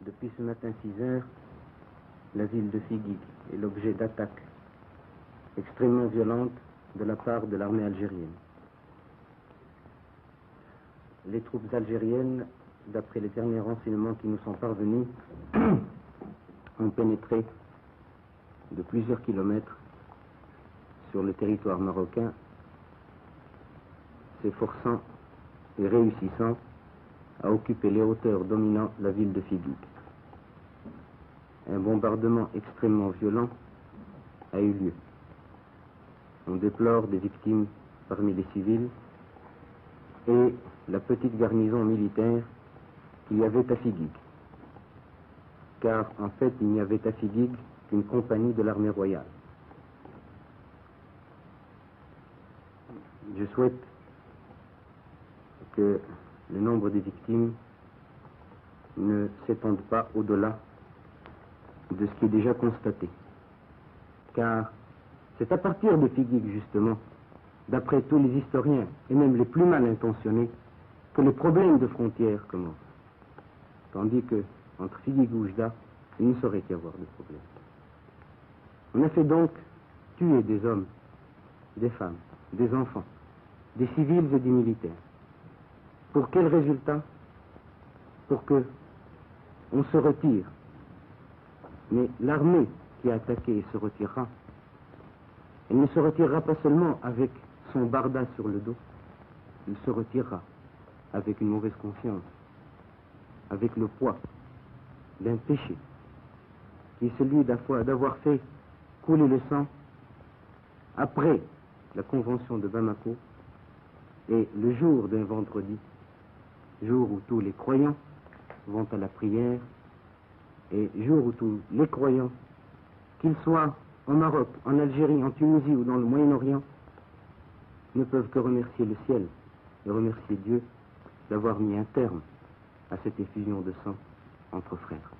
Depuis ce matin 6 heures, la ville de Figuig est l'objet d'attaques extrêmement violentes de la part de l'armée algérienne. Les troupes algériennes, d'après les derniers renseignements qui nous sont parvenus, ont pénétré de plusieurs kilomètres sur le territoire marocain, s'efforçant et réussissant à occuper les hauteurs dominant la ville de Figuig. Un bombardement extrêmement violent a eu lieu. On déplore des victimes parmi les civils et la petite garnison militaire qu'il y avait à Figuig. Car en fait, il n'y avait à Figuig qu'une compagnie de l'armée royale. Je souhaite que le nombre des victimes ne s'étende pas au-delà de ce qui est déjà constaté. Car c'est à partir de Figuig, justement, d'après tous les historiens, et même les plus mal intentionnés, que les problèmes de frontières commencent. Tandis que, entre Figuig et Oujda, il ne saurait y avoir de problème. On a fait donc tuer des hommes, des femmes, des enfants, des civils et des militaires. Pour quel résultat? Pour que on se retire. Mais l'armée qui a attaqué se retirera. Elle ne se retirera pas seulement avec son barda sur le dos, il se retirera avec une mauvaise conscience, avec le poids d'un péché, qui est celui d'avoir fait couler le sang après la convention de Bamako et le jour d'un vendredi, jour où tous les croyants vont à la prière et jour où tous les croyants, qu'ils soient en Maroc, en Algérie, en Tunisie ou dans le Moyen-Orient, ne peuvent que remercier le ciel et remercier Dieu d'avoir mis un terme à cette effusion de sang entre frères.